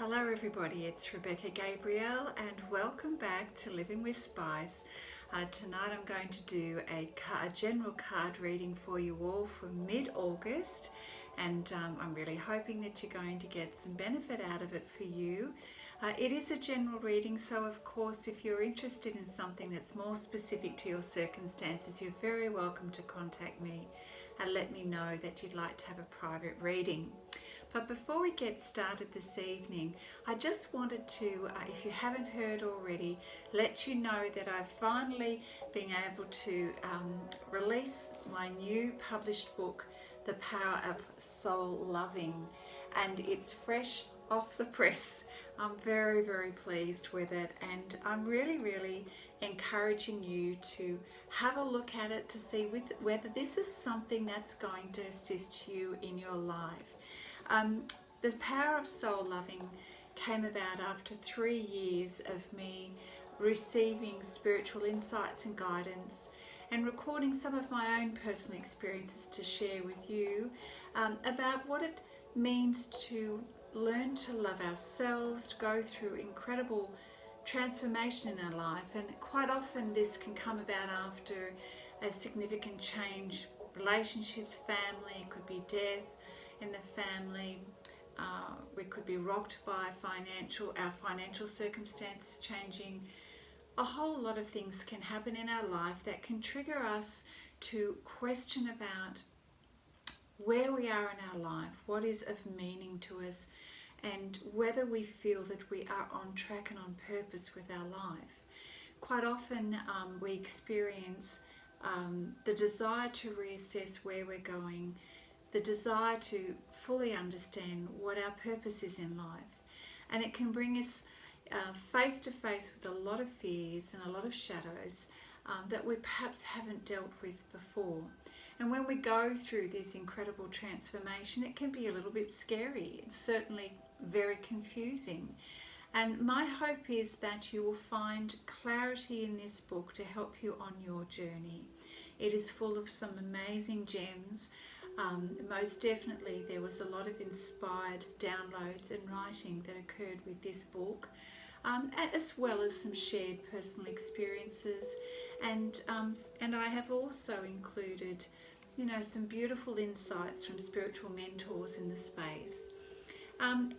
Hello everybody, it's Rebecca Gabriel and welcome back to Living with Spice. Tonight I'm going to do a general card reading for you all for mid-August, and I'm really hoping that you're going to get some benefit out of it for you. It is a general reading, so of course if you're interested in something that's more specific to your circumstances, you're very welcome to contact me and let me know that you'd like to have a private reading. But before we get started this evening, I just wanted to, if you haven't heard already, let you know that I've finally been able to release my new published book, The Power of Soul Loving, and it's fresh off the press. I'm very, very pleased with it, and I'm really encouraging you to have a look at it to see whether this is something that's going to assist you in your life. The Power of Soul Loving came about after 3 years of me receiving spiritual insights and guidance and recording some of my own personal experiences to share with you about what it means to learn to love ourselves, to go through incredible transformation in our life. And quite often this can come about after a significant change, relationships, family, it could be death in the family. We could be rocked by our financial circumstances changing. A whole lot of things can happen in our life that can trigger us to question about where we are in our life, what is of meaning to us, and whether we feel that we are on track and on purpose with our life. Quite often we experience the desire to reassess where we're going, the desire to fully understand what our purpose is in life. And it can bring us face to face with a lot of fears and a lot of shadows that we perhaps haven't dealt with before. And when we go through this incredible transformation, it can be a little bit scary. It's certainly very confusing. And my hope is that you will find clarity in this book to help you on your journey. It is full of some amazing gems. Most definitely there was a lot of inspired downloads and writing that occurred with this book, as well as some shared personal experiences, and I have also included some beautiful insights from spiritual mentors in the space. And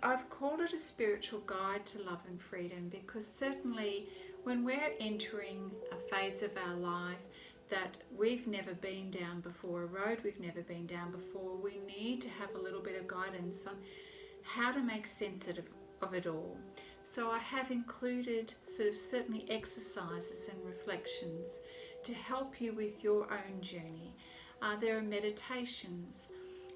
I've called it a spiritual guide to love and freedom, because certainly when we're entering a phase of our life that we've never been down before, a road we've never been down before, we need to have a little bit of guidance on how to make sense of it all. So I have included certainly exercises and reflections to help you with your own journey. There are meditations,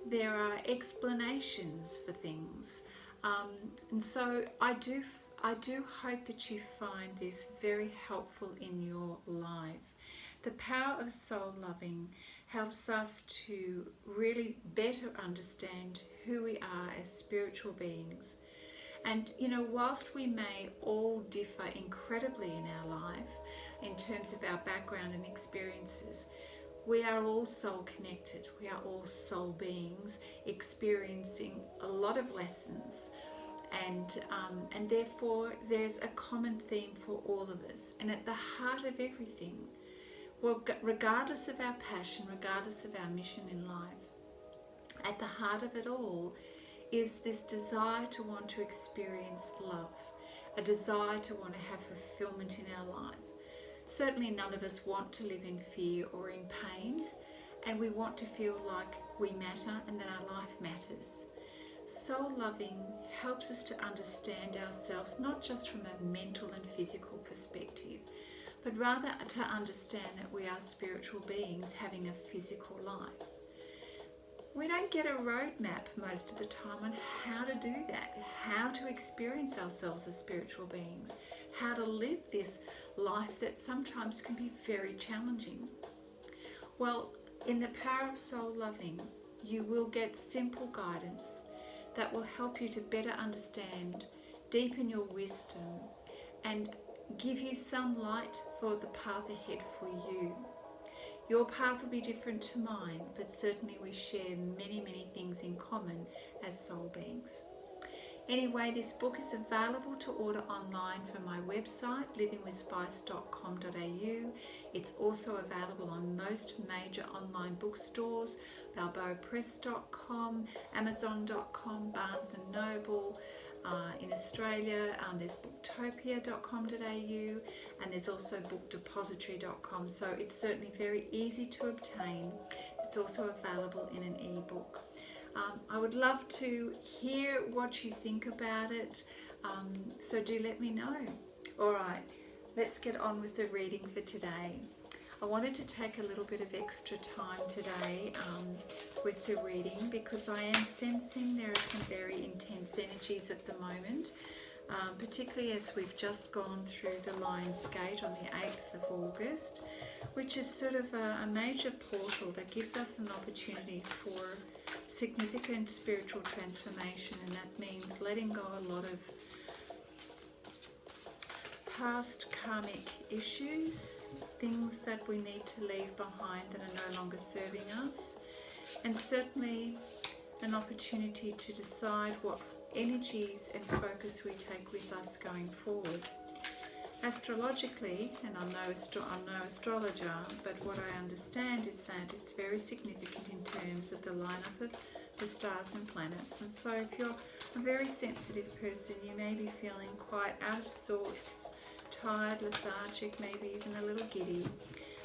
there are explanations for things, and so I do hope that you find this very helpful in your life. The Power of Soul Loving helps us to really better understand who we are as spiritual beings. And whilst we may all differ incredibly in our life in terms of our background and experiences, we are all soul connected. We are all soul beings experiencing a lot of lessons, and therefore there's a common theme for all of us. And at the heart of everything, well, regardless of our passion, regardless of our mission in life, at the heart of it all is this desire to want to experience love, a desire to want to have fulfillment in our life. Certainly none of us want to live in fear or in pain, and we want to feel like we matter and that our life matters. Soul loving helps us to understand ourselves not just from a mental and physical perspective, but rather to understand that we are spiritual beings having a physical life. We don't get a roadmap most of the time on how to do that, how to experience ourselves as spiritual beings, how to live this life that sometimes can be very challenging. Well, in the Power of Soul Loving, you will get simple guidance that will help you to better understand, deepen your wisdom, and give you some light for the path ahead for you. Your path will be different to mine, but certainly we share many things in common as soul beings. Anyway, this book is available to order online from my website, livingwithspice.com.au. It's also available on most major online bookstores, balboapress.com, amazon.com, Barnes & Noble. In Australia, there's booktopia.com.au, and there's also bookdepository.com, so it's certainly very easy to obtain. It's also available in an ebook. I would love to hear what you think about it, so do let me know. Alright, let's get on with the reading for today. I wanted to take a little bit of extra time today with the reading because I am sensing there are some very intense energies at the moment, particularly as we've just gone through the Lion's Gate on the 8th of August, which is sort of a major portal that gives us an opportunity for significant spiritual transformation, and that means letting go a lot of past karmic issues, things that we need to leave behind that are no longer serving us, and certainly an opportunity to decide what energies and focus we take with us going forward. Astrologically, and I'm no astrologer, but what I understand is that it's very significant in terms of the lineup of the stars and planets. And so if you're a very sensitive person, you may be feeling quite out of sorts, tired, lethargic, maybe even a little giddy.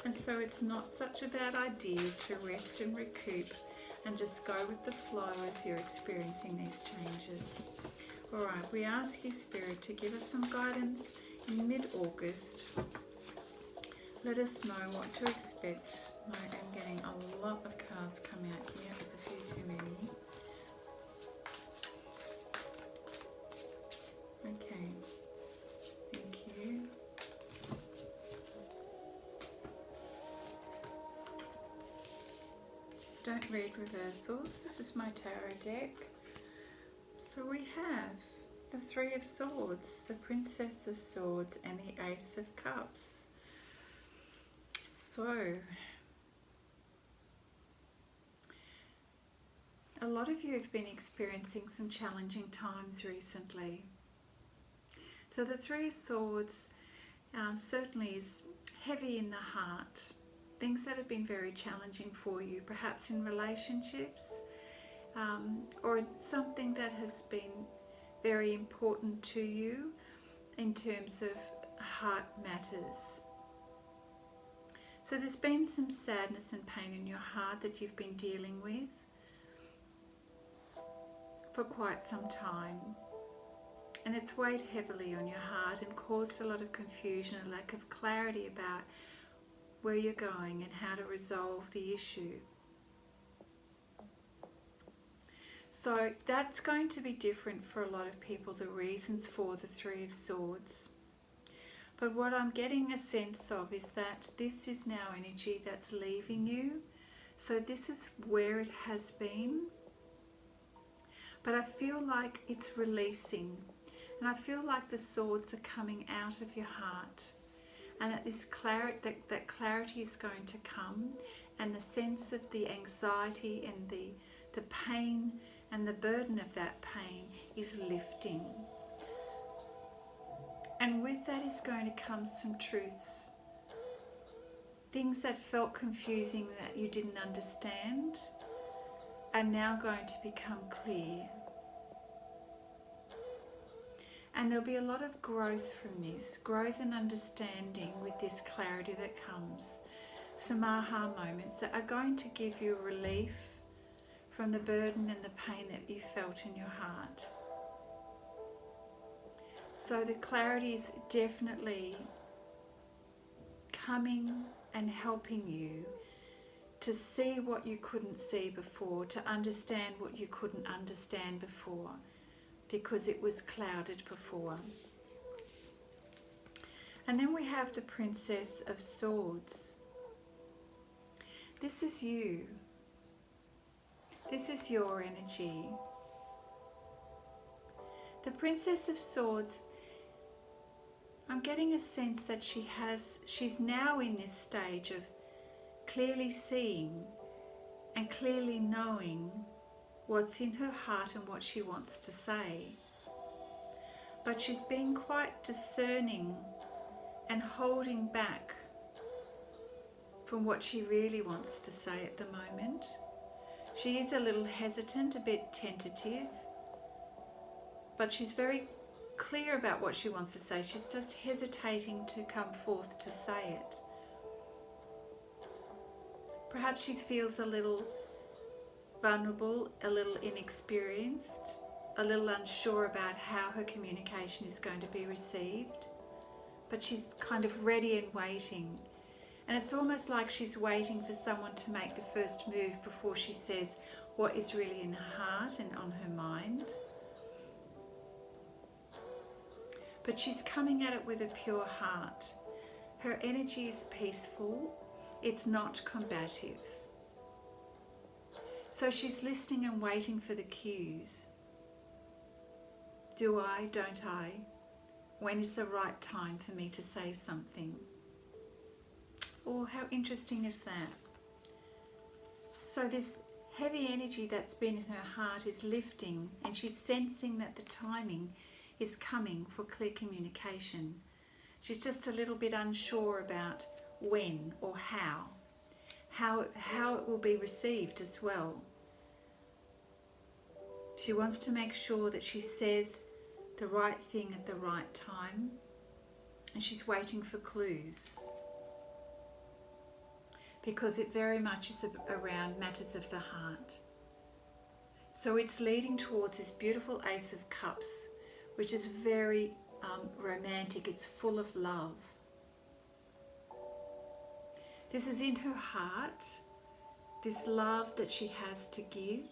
And so it's not such a bad idea to rest and recoup and just go with the flow as you're experiencing these changes. Alright, we ask you, Spirit, to give us some guidance in mid-August. Let us know what to expect. I am getting a lot of cards come out here. There's a few too many. Okay. Thank you. Don't read reversals. This is my tarot deck. So we have the Three of Swords, the Princess of Swords, and the Ace of Cups. So, a lot of you have been experiencing some challenging times recently. So the Three of Swords certainly is heavy in the heart. Things that have been very challenging for you, perhaps in relationships, or something that has been very important to you in terms of heart matters. So there's been some sadness and pain in your heart that you've been dealing with for quite some time, and it's weighed heavily on your heart and caused a lot of confusion, a lack of clarity about where you're going and how to resolve the issue. So that's going to be different for a lot of people, the reasons for the Three of Swords. But what I'm getting a sense of is that this is now energy that's leaving you. So this is where it has been. But I feel like it's releasing. And I feel like the swords are coming out of your heart. And that this clarity is going to come. And the sense of the anxiety and the pain and the burden of that pain is lifting. And with that is going to come some truths. Things that felt confusing, that you didn't understand, are now going to become clear. And there'll be a lot of growth from this, growth and understanding with this clarity that comes. Some aha moments that are going to give you relief from the burden and the pain that you felt in your heart. So the clarity is definitely coming and helping you to see what you couldn't see before, to understand what you couldn't understand before, because it was clouded before. And then we have the Princess of Swords. This is you. This is your energy. The Princess of Swords, I'm getting a sense that she's now in this stage of clearly seeing and clearly knowing what's in her heart and what she wants to say. but she's being quite discerning and holding back from what she really wants to say at the moment. She is a little hesitant, a bit tentative, but she's very clear about what she wants to say. She's just hesitating to come forth to say it. Perhaps she feels a little vulnerable, a little inexperienced, a little unsure about how her communication is going to be received, but she's kind of ready and waiting. And it's almost like she's waiting for someone to make the first move before she says what is really in her heart and on her mind. But she's coming at it with a pure heart. Her energy is peaceful. It's not combative. So she's listening and waiting for the cues. Do I? Don't I? When is the right time for me to say something? Oh, how interesting is that? So this heavy energy that's been in her heart is lifting, and she's sensing that the timing is coming for clear communication. She's just a little bit unsure about when or how it will be received as well. She wants to make sure that she says the right thing at the right time, and she's waiting for clues, because it very much is around matters of the heart. So it's leading towards this beautiful Ace of Cups, which is very romantic. It's full of love. This is in her heart, this love that she has to give.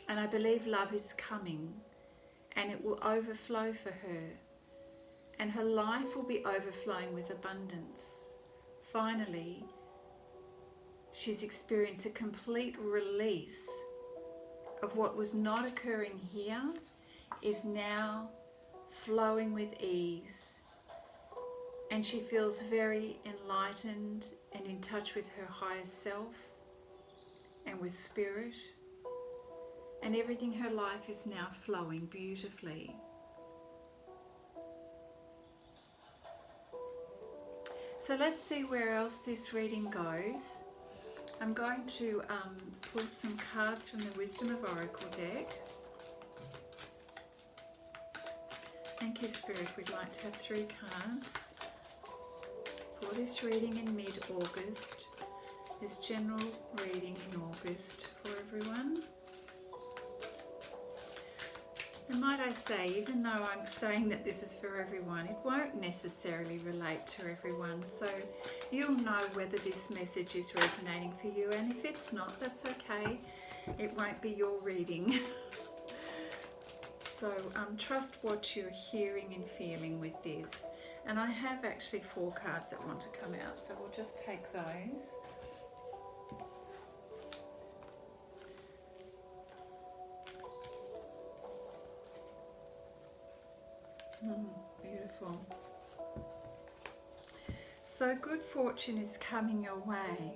And I believe love is coming, and it will overflow for her. And her life will be overflowing with abundance. Finally, she's experienced a complete release of what was not occurring here is now flowing with ease. And she feels very enlightened and in touch with her higher self and with spirit. And everything in her life is now flowing beautifully. So let's see where else this reading goes. I'm going to pull some cards from the Wisdom of Oracle deck. Thank you, Spirit. We'd like to have 3 cards for this reading in mid-August, this general reading in August for everyone. And might I say, even though I'm saying that this is for everyone, it won't necessarily relate to everyone. So you'll know whether this message is resonating for you. And if it's not, that's okay. It won't be your reading. So trust what you're hearing and feeling with this. And I have actually 4 cards that want to come out. So we'll just take those. Beautiful. So good fortune is coming your way.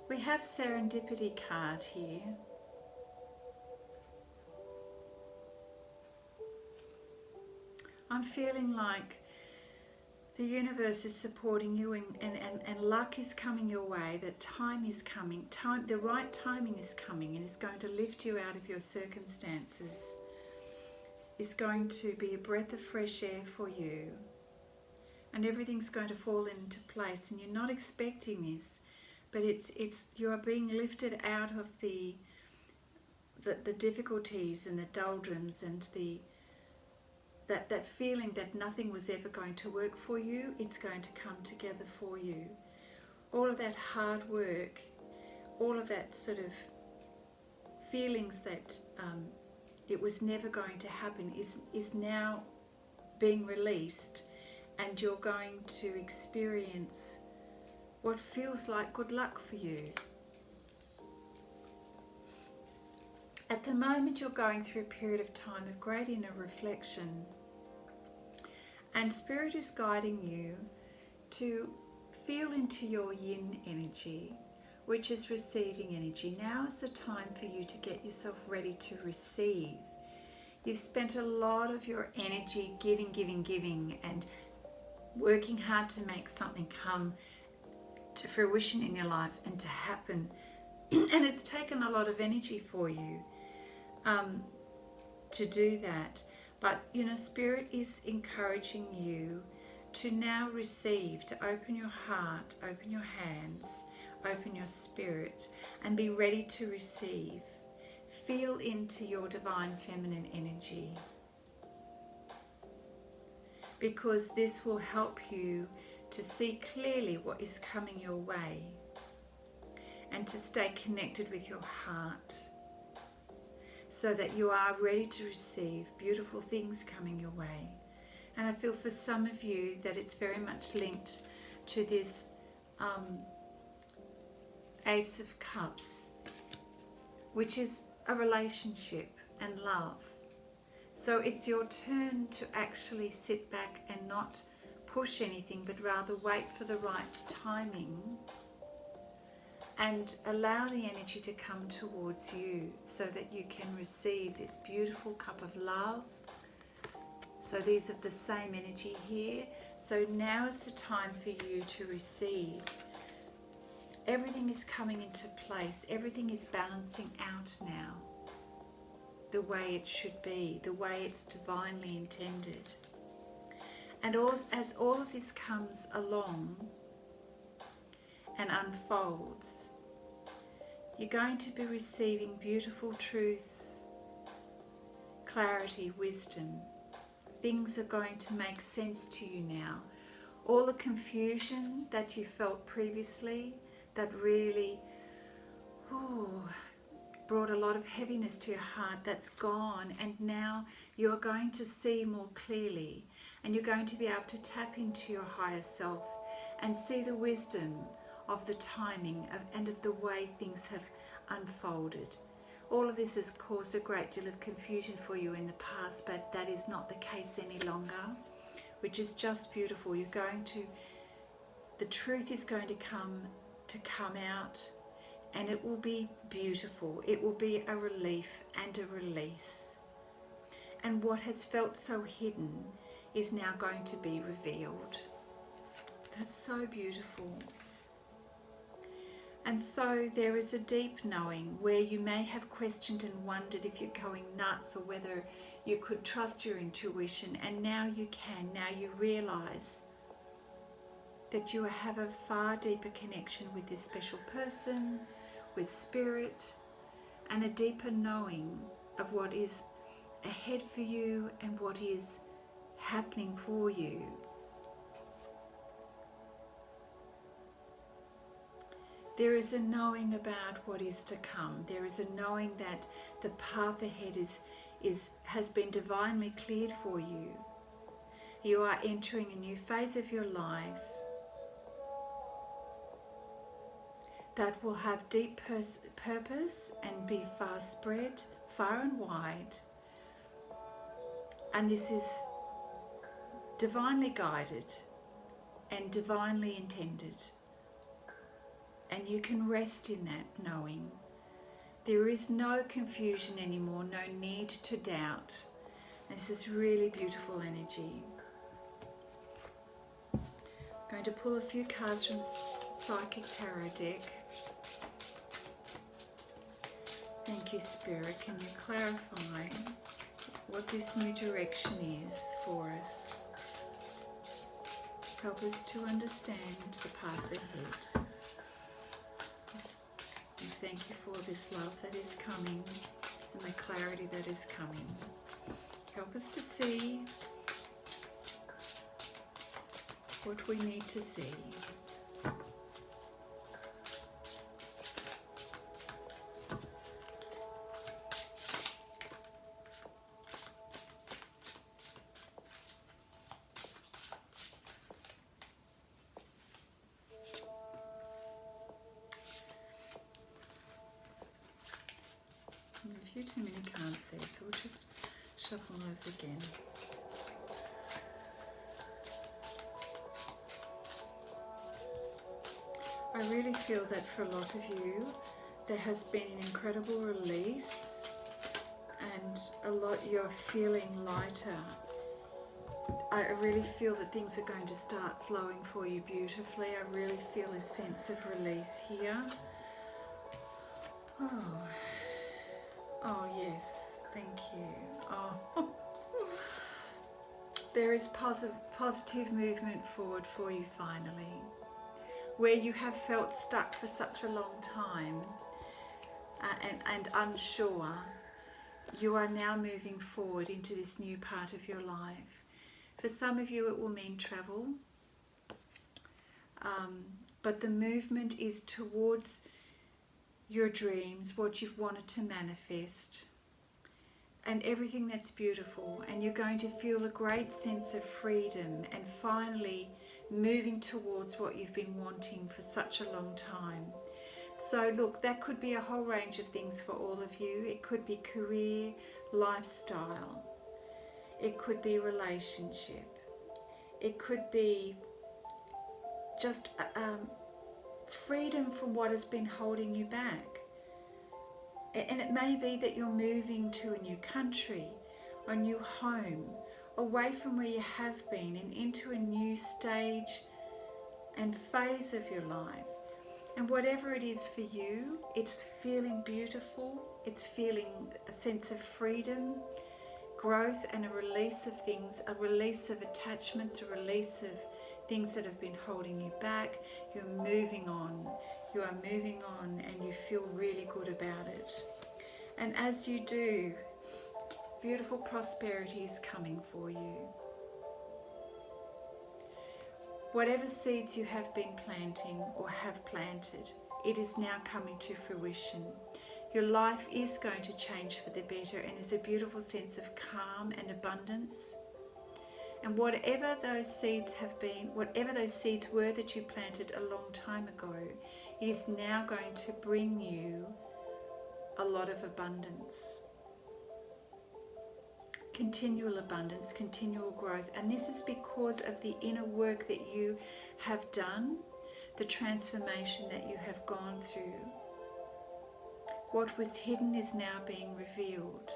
We have Serendipity card here. I'm feeling like the universe is supporting you, and luck is coming your way, that time is coming, the right timing is coming, and is going to lift you out of your circumstances. Is going to be a breath of fresh air for you, and everything's going to fall into place, and you're not expecting this, but you are being lifted out of the difficulties and the doldrums and that feeling that nothing was ever going to work for you. It's going to come together for you. All of that hard work, all of that sort of feelings that it was never going to happen is now being released, and you're going to experience what feels like good luck for you. At the moment, you're going through a period of time of great inner reflection, and Spirit is guiding you to feel into your yin energy, which is receiving energy. Now is the time for you to get yourself ready to receive. You've spent a lot of your energy giving, and working hard to make something come to fruition in your life and to happen. And it's taken a lot of energy for you to do that. But, you know, Spirit is encouraging you to now receive, to open your heart, open your hands, open your spirit, and be ready to receive. Feel into your divine feminine energy, because this will help you to see clearly what is coming your way and to stay connected with your heart, so that you are ready to receive beautiful things coming your way. And I feel for some of you that it's very much linked to this Ace of Cups, which is a relationship and love. So it's your turn to actually sit back and not push anything, but rather wait for the right timing and allow the energy to come towards you so that you can receive this beautiful cup of love. So these are the same energy here. So now is the time for you to receive. Everything is coming into place. Everything is balancing out now, the way it should be, the way it's divinely intended. And as all of this comes along and unfolds, you're going to be receiving beautiful truths, clarity, wisdom. Things are going to make sense to you now. All the confusion that you felt previously, that really brought a lot of heaviness to your heart, that's gone, and now you're going to see more clearly, and you're going to be able to tap into your higher self and see the wisdom of the timing and of the way things have unfolded. All of this has caused a great deal of confusion for you in the past, but that is not the case any longer, which is just beautiful. The truth is going to come out, and it will be beautiful. It will be a relief and a release. And what has felt so hidden is now going to be revealed. That's so beautiful. And so there is a deep knowing where you may have questioned and wondered if you're going nuts or whether you could trust your intuition, and now you can. Now you realize that you have a far deeper connection with this special person, with Spirit, and a deeper knowing of what is ahead for you and what is happening for you. There is a knowing about what is to come. There is a knowing that the path ahead has been divinely cleared for you. You are entering a new phase of your life that will have deep purpose and be far spread, far and wide. And this is divinely guided and divinely intended. And you can rest in that knowing. There is no confusion anymore, no need to doubt. And this is really beautiful energy. I'm going to pull a few cards from the Psychic Tarot deck. Thank you, Spirit. Can you clarify what this new direction is for us? Help us to understand the path ahead. And thank you for this love that is coming and the clarity that is coming. Help us to see what we need to see. A few too many cards there, so we'll just shuffle those again. I really feel that for a lot of you, there has been an incredible release and you're feeling lighter. I really feel that things are going to start flowing for you beautifully. I really feel a sense of release here. Oh yes, thank you. Oh, there is positive movement forward for you finally. Where you have felt stuck for such a long time and unsure, you are now moving forward into this new part of your life. For some of you it will mean travel, but the movement is towards your dreams, what you've wanted to manifest, and everything that's beautiful, and you're going to feel a great sense of freedom and finally moving towards what you've been wanting for such a long time. So look, that could be a whole range of things for all of you. It could be career, lifestyle, it could be relationship, it could be just freedom from what has been holding you back. And it may be that you're moving to a new country, or a new home, away from where you have been and into a new stage and phase of your life. And whatever it is for you, it's feeling beautiful, it's feeling a sense of freedom, growth, and a release of things, a release of attachments, a release of things that have been holding you back. You're moving on. You are moving on and you feel really good about it. And as you do, beautiful prosperity is coming for you. Whatever seeds you have been planting or have planted, it is now coming to fruition. Your life is going to change for the better, and there's a beautiful sense of calm and abundance. And whatever those seeds have been, whatever those seeds were that you planted a long time ago, it is now going to bring you a lot of abundance. Continual abundance, continual growth. And this is because of the inner work that you have done, the transformation that you have gone through. What was hidden is now being revealed.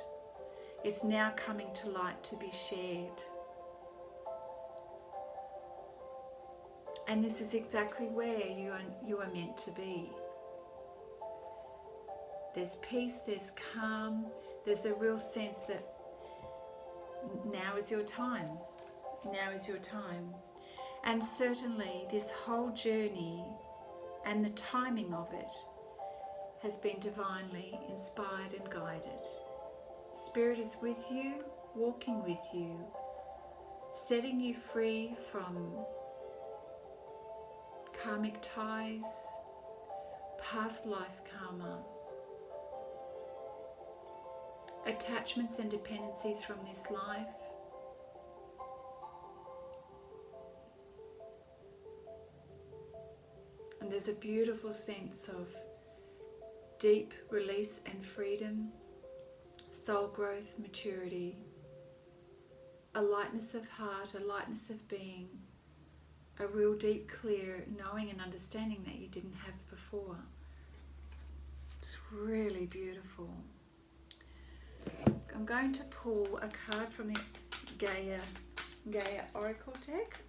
It's now coming to light to be shared. And this is exactly where you are meant to be. There's peace, there's calm, there's a real sense that now is your time. Now is your time. And certainly this whole journey and the timing of it has been divinely inspired and guided. Spirit is with you, walking with you, setting you free from karmic ties, past life karma, attachments and dependencies from this life, and there's a beautiful sense of deep release and freedom, soul growth, maturity, a lightness of heart, a lightness of being, a real deep, clear knowing and understanding that you didn't have before. It's really beautiful. I'm going to pull a card from the Gaia Oracle deck.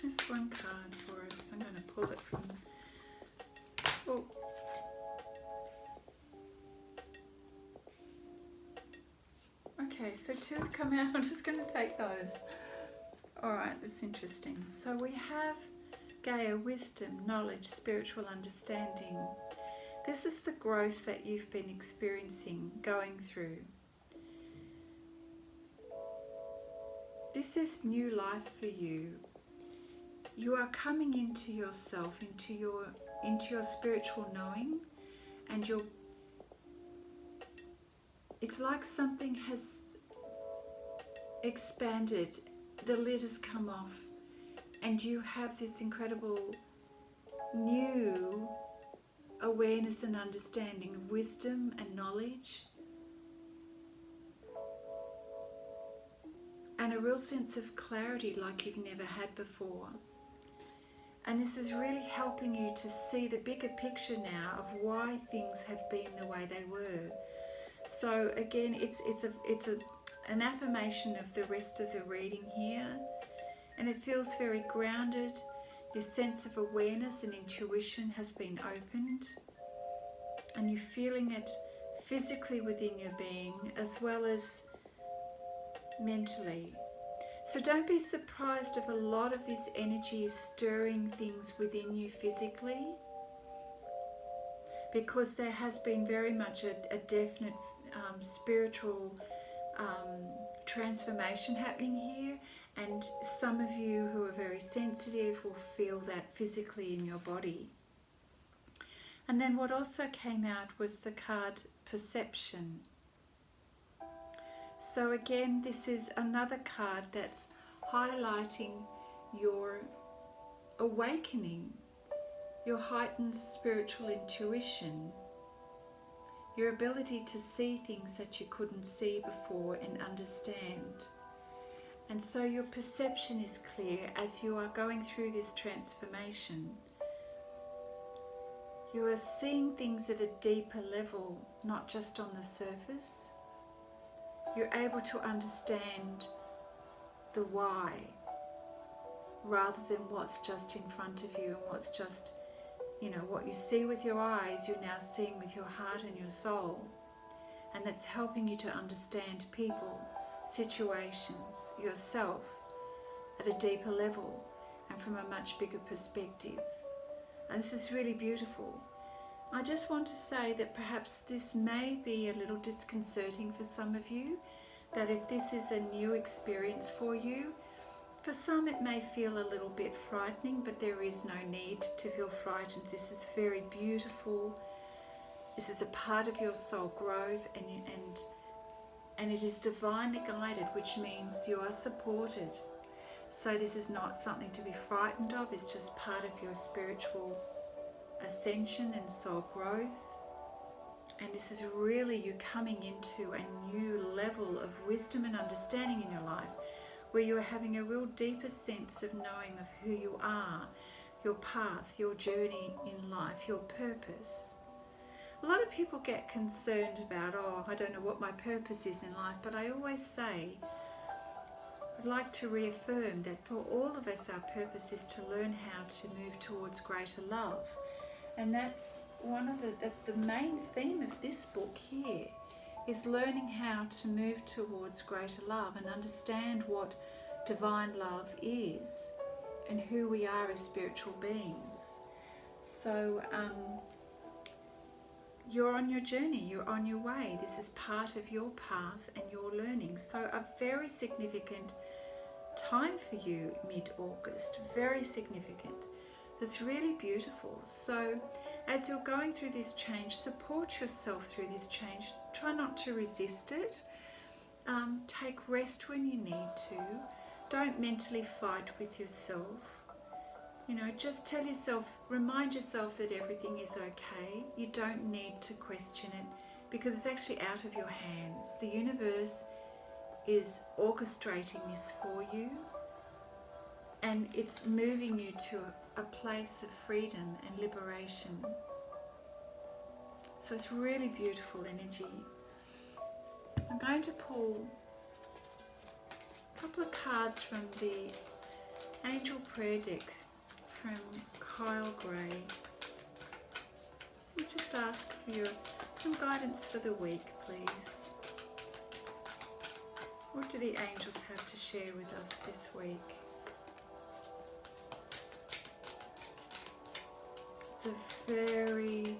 Just one card for us. I'm going to pull it from... Oh. Okay, so two have come out. I'm just going to take those. Alright, that's interesting. So we have Gaia, wisdom, knowledge, spiritual understanding. This is the growth that you've been experiencing, going through. This is new life for you. You are coming into yourself, into your spiritual knowing, and it's like something has expanded. The lid has come off and you have this incredible new awareness and understanding of wisdom and knowledge, and a real sense of clarity like you've never had before. And this is really helping you to see the bigger picture now of why things have been the way they were. So again, it's an affirmation of the rest of the reading here, and it feels very grounded. Your sense of awareness and intuition has been opened, and you're feeling it physically within your being as well as mentally. So don't be surprised if a lot of this energy is stirring things within you physically, because there has been very much a definite spiritual transformation happening here, and some of you who are very sensitive will feel that physically in your body. And then what also came out was the card Perception. So again, this is another card that's highlighting your awakening, your heightened spiritual intuition, your ability to see things that you couldn't see before and understand. And so your perception is clear as you are going through this transformation. You are seeing things at a deeper level, not just on the surface. You're able to understand the why, rather than what's just in front of you and what's just, what you see with your eyes, you're now seeing with your heart and your soul. And that's helping you to understand people, situations, yourself at a deeper level and from a much bigger perspective. And this is really beautiful. I just want to say that perhaps this may be a little disconcerting for some of you, that if this is a new experience for you, for some it may feel a little bit frightening, but there is no need to feel frightened. This is very beautiful. This is a part of your soul growth, and it is divinely guided, which means you are supported. So this is not something to be frightened of, it's just part of your spiritual ascension and soul growth. And this is really you coming into a new level of wisdom and understanding in your life, where you are having a real deeper sense of knowing of who you are, your path, your journey in life, your purpose. A lot of people get concerned about, I don't know what my purpose is in life, but I always say, I'd like to reaffirm that for all of us, our purpose is to learn how to move towards greater love. And that's the main theme of this book here, is learning how to move towards greater love and understand what divine love is and who we are as spiritual beings. So you're on your journey, you're on your way. This is part of your path and your learning. So a very significant time for you, mid-August, very significant. It's really beautiful. So as you're going through this change, support yourself through this change. Try not to resist it. Take rest when you need to. Don't mentally fight with yourself. Just tell yourself, remind yourself that everything is okay. You don't need to question it, because it's actually out of your hands. The universe is orchestrating this for you, and it's moving you to a place of freedom and liberation. So it's really beautiful energy. I'm going to pull a couple of cards from the Angel Prayer deck from Kyle Gray. We'll just ask for some guidance for the week, please. What do the angels have to share with us this week? It's a very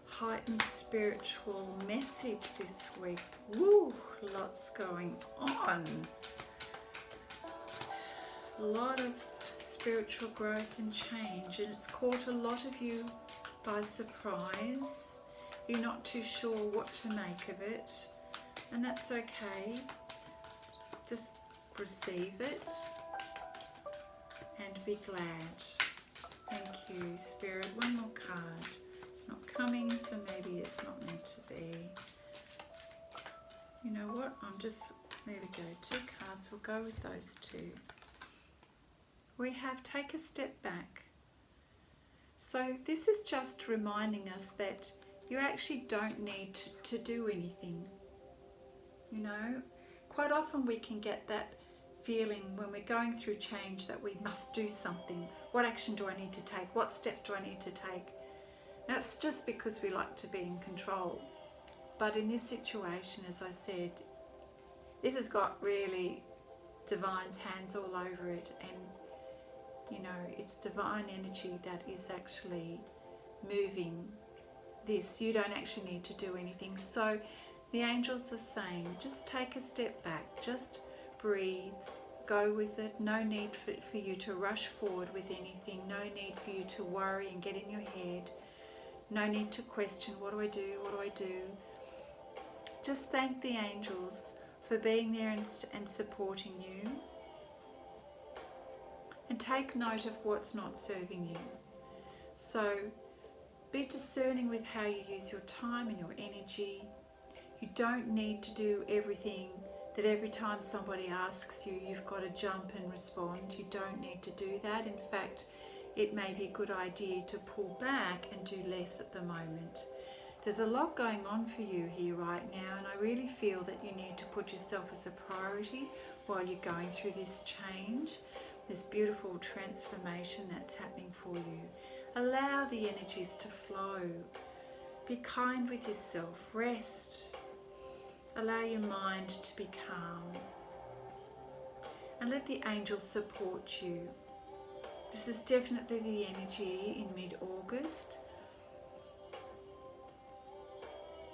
heightened spiritual message this week. Woo! Lots going on. A lot of spiritual growth and change, and it's caught a lot of you by surprise. You're not too sure what to make of it, and that's okay. Just receive it and be glad. Thank you, Spirit. One more card. It's not coming, so maybe it's not meant to be. You know what? There we go, 2 cards. We'll go with those 2. We have take a step back. So this is just reminding us that you actually don't need to do anything. You know, quite often we can get that feeling when we're going through change that we must do something. What action do I need to take? What steps do I need to take? That's just because we like to be in control. But in this situation, as I said, this has got really Divine's hands all over it, and you know, it's divine energy that is actually moving this. You don't actually need to do anything. So the angels are saying, just take a step back, just breathe, go with it. No need for you to rush forward with anything. No need for you to worry and get in your head. No need to question, what do I do? What do I do? Just thank the angels for being there and supporting you. And take note of what's not serving you. So be discerning with how you use your time and your energy. You don't need to do everything that every time somebody asks you, you've got to jump and respond. You don't need to do that. In fact, it may be a good idea to pull back and do less at the moment. There's a lot going on for you here right now, and I really feel that you need to put yourself as a priority while you're going through this change, this beautiful transformation that's happening for you. Allow the energies to flow. Be kind with yourself. Rest. Allow your mind to be calm. And let the angels support you. This is definitely the energy in mid-August.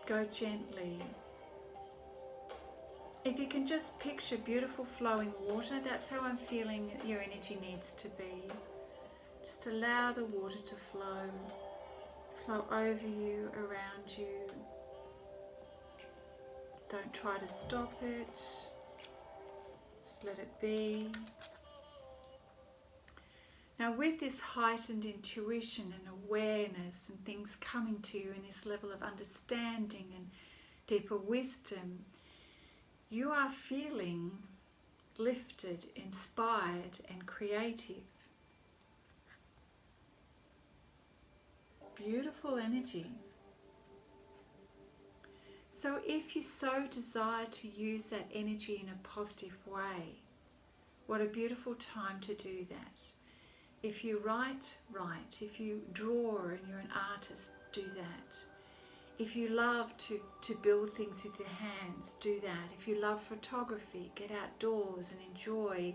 Go gently. If you can just picture beautiful flowing water, that's how I'm feeling your energy needs to be. Just allow the water to flow over you, around you. Don't try to stop it. Just let it be. Now, with this heightened intuition and awareness and things coming to you in this level of understanding and deeper wisdom, you are feeling lifted, inspired, and creative. Beautiful energy. So if you so desire to use that energy in a positive way, what a beautiful time to do that. If you write, if you draw and you're an artist, do that. If you love to build things with your hands, do that. If you love photography, get outdoors and enjoy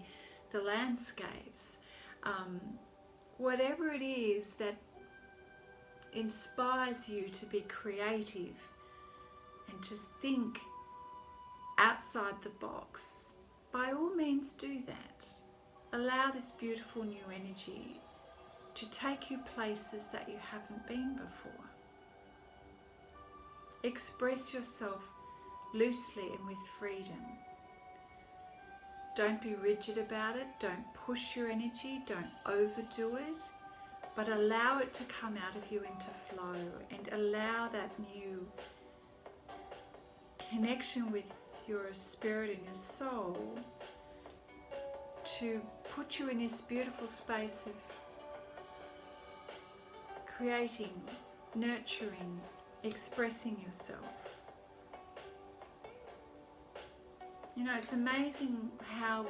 the landscapes. Whatever it is that inspires you to be creative and to think outside the box, by all means do that. Allow this beautiful new energy to take you places that you haven't been before. Express yourself loosely and with freedom. Don't be rigid about it. Don't push your energy. Don't overdo it. But allow it to come out of you into flow, and allow that new connection with your spirit and your soul to put you in this beautiful space of creating, nurturing, expressing yourself. You know, it's amazing how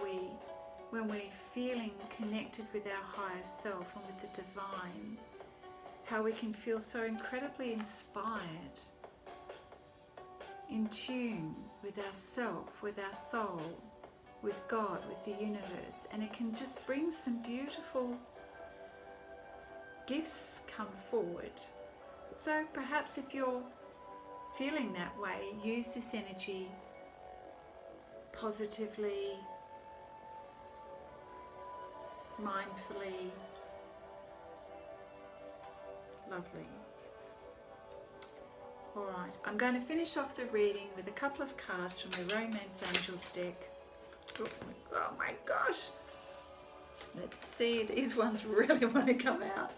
when we're feeling connected with our higher self and with the divine, how we can feel so incredibly inspired, in tune with ourself, with our soul, with God, with the universe, and it can just bring some beautiful gifts come forward. So perhaps if you're feeling that way, use this energy positively, mindfully. Lovely. Alright, I'm going to finish off the reading with a couple of cards from the Romance Angels deck. Oh my gosh! Let's see, these ones really want to come out.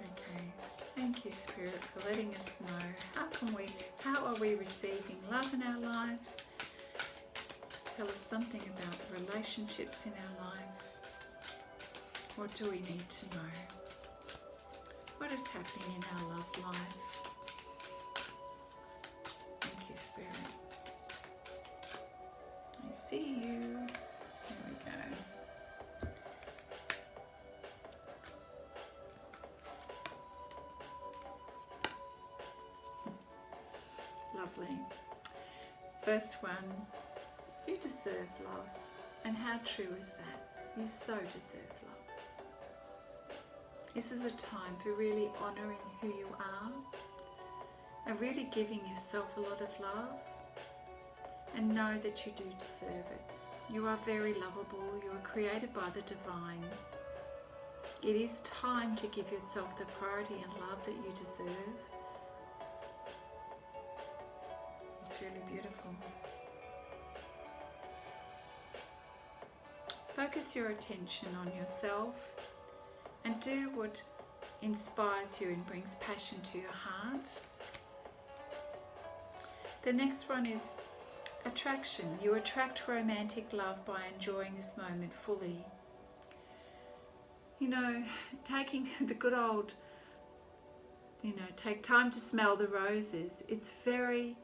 Okay. Thank you, Spirit, for letting us know how are we receiving love in our life? Tell us something about the relationships in our life. What do we need to know? What is happening in our love life? Thank you, Spirit. I see you. There we go. Lovely. First one, you deserve love. And how true is that? You so deserve love. This is a time for really honouring who you are and really giving yourself a lot of love, and know that you do deserve it. You are very lovable. You are created by the divine. It is time to give yourself the priority and love that you deserve. It's really beautiful. Focus your attention on yourself and do what inspires you and brings passion to your heart. The next one is attraction. You attract romantic love by enjoying this moment fully. You know, taking the good old, take time to smell the roses. It's very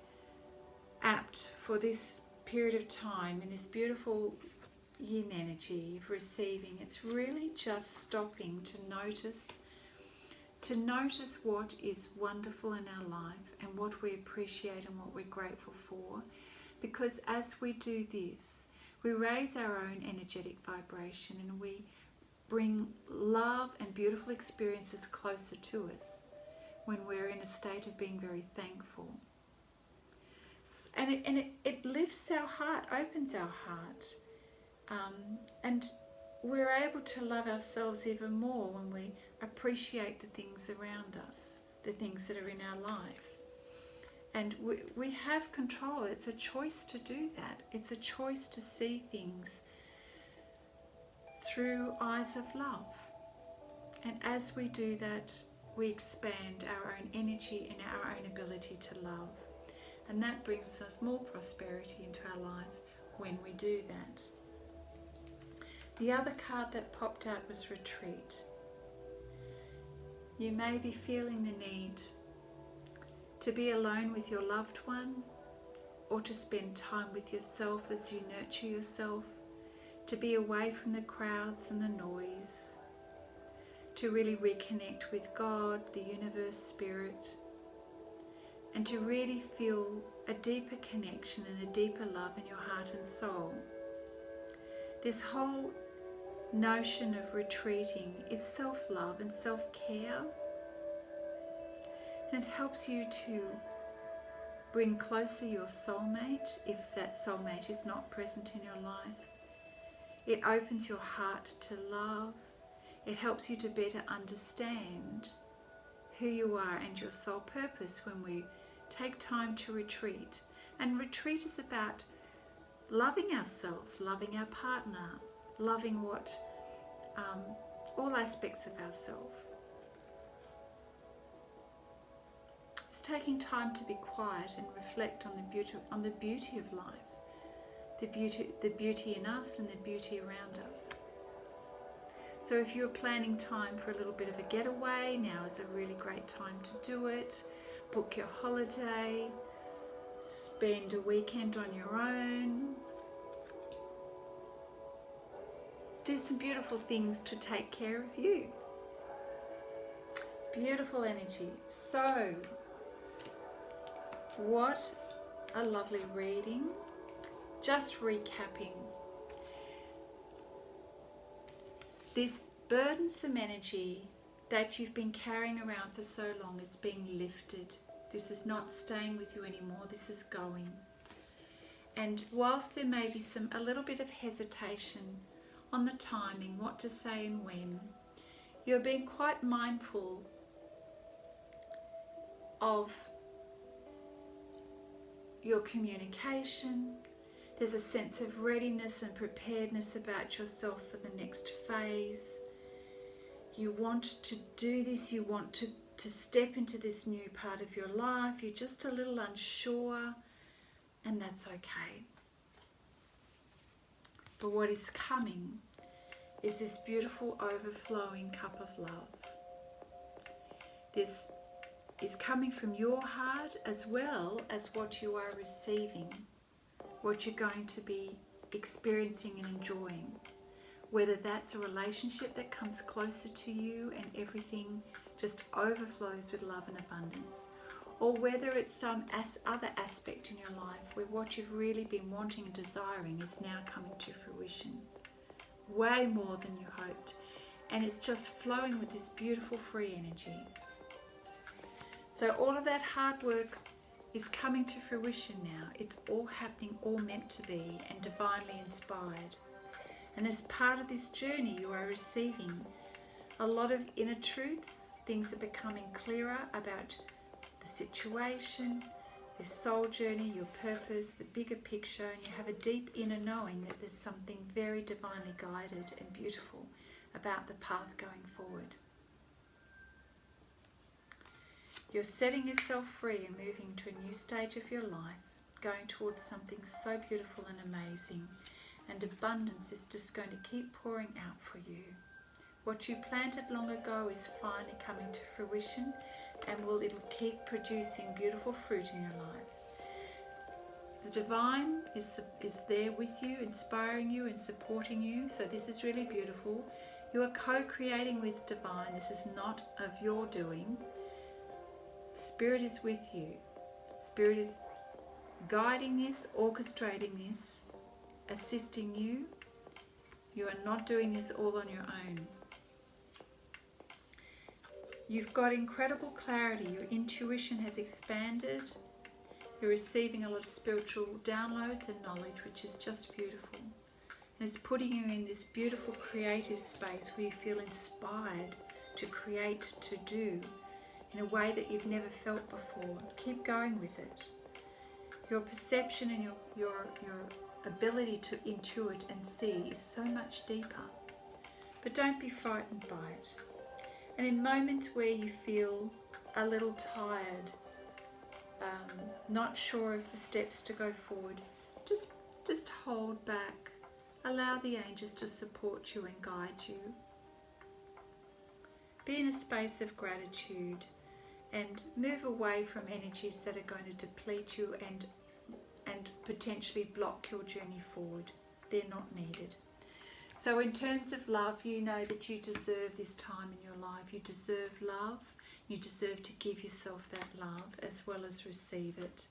apt for this period of time in this beautiful yin energy of receiving. It's really just stopping to notice what is wonderful in our life and what we appreciate and what we're grateful for. Because as we do this, we raise our own energetic vibration and we bring love and beautiful experiences closer to us when we're in a state of being very thankful. And it lifts our heart, opens our heart. And we're able to love ourselves even more when we appreciate the things around us, the things that are in our life. And we have control. It's a choice to do that. It's a choice to see things through eyes of love. And as we do that, we expand our own energy and our own ability to love. And that brings us more prosperity into our life when we do that. The other card that popped out was retreat. You may be feeling the need to be alone with your loved one, or to spend time with yourself as you nurture yourself, to be away from the crowds and the noise, to really reconnect with God, the universe, spirit, and to really feel a deeper connection and a deeper love in your heart and soul. This whole notion of retreating is self-love and self-care, and it helps you to bring closer your soulmate if that soulmate is not present in your life. It opens your heart to love. It helps you to better understand who you are and your soul purpose when we take time to retreat. And retreat is about loving ourselves, loving our partner, loving all aspects of ourselves. It's taking time to be quiet and reflect on the beauty of life, the beauty in us and the beauty around us. So if you're planning time for a little bit of a getaway, now is a really great time to do it. Book your holiday, spend a weekend on your own. Do some beautiful things to take care of you. Beautiful energy. So, what a lovely reading. Just recapping. This burdensome energy that you've been carrying around for so long is being lifted. This is not staying with you anymore. This is going. And whilst there may be a little bit of hesitation on the timing, what to say and when, you're being quite mindful of your communication. There's a sense of readiness and preparedness about yourself for the next phase. You want to do this, you want to to step into this new part of your life. You're just a little unsure, and that's okay. But what is coming is this beautiful overflowing cup of love. This is coming from your heart as well as what you are receiving, what you're going to be experiencing and enjoying. Whether that's a relationship that comes closer to you and everything just overflows with love and abundance, or whether it's some other aspect in your life where what you've really been wanting and desiring is now coming to fruition, way more than you hoped, and it's just flowing with this beautiful free energy. So all of that hard work is coming to fruition now. It's all happening, all meant to be, and divinely inspired. And as part of this journey, you are receiving a lot of inner truths. Things are becoming clearer about the situation, your soul journey, your purpose, the bigger picture, and you have a deep inner knowing that there's something very divinely guided and beautiful about the path going forward. You're setting yourself free and moving to a new stage of your life, going towards something so beautiful and amazing, and abundance is just going to keep pouring out for you. What you planted long ago is finally coming to fruition, and it'll keep producing beautiful fruit in your life. The divine is there with you, inspiring you and supporting you, so this is really beautiful. You are co-creating with divine. This is not of your doing. Spirit is with you. Spirit is guiding this, orchestrating this, assisting you. You are not doing this all on your own. You've got incredible clarity. Your intuition has expanded. You're receiving a lot of spiritual downloads and knowledge, which is just beautiful. And it's putting you in this beautiful creative space where you feel inspired to create, to do, in a way that you've never felt before. Keep going with it. Your perception and your ability to intuit and see is so much deeper. But don't be frightened by it. And in moments where you feel a little tired, not sure of the steps to go forward, just hold back. Allow the angels to support you and guide you. Be in a space of gratitude and move away from energies that are going to deplete you and potentially block your journey forward. They're not needed. So in terms of love, you know that you deserve this time in your life. You deserve love. You deserve to give yourself that love as well as receive it.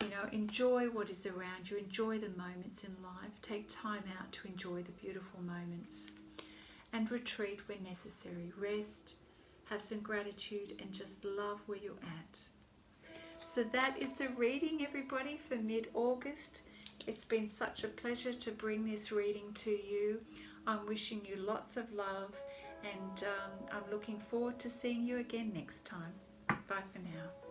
You know, enjoy what is around you. Enjoy the moments in life. Take time out to enjoy the beautiful moments. And retreat when necessary. Rest, have some gratitude, and just love where you're at. So that is the reading, everybody, for mid-August. It's been such a pleasure to bring this reading to you. I'm wishing you lots of love, and I'm looking forward to seeing you again next time. Bye for now.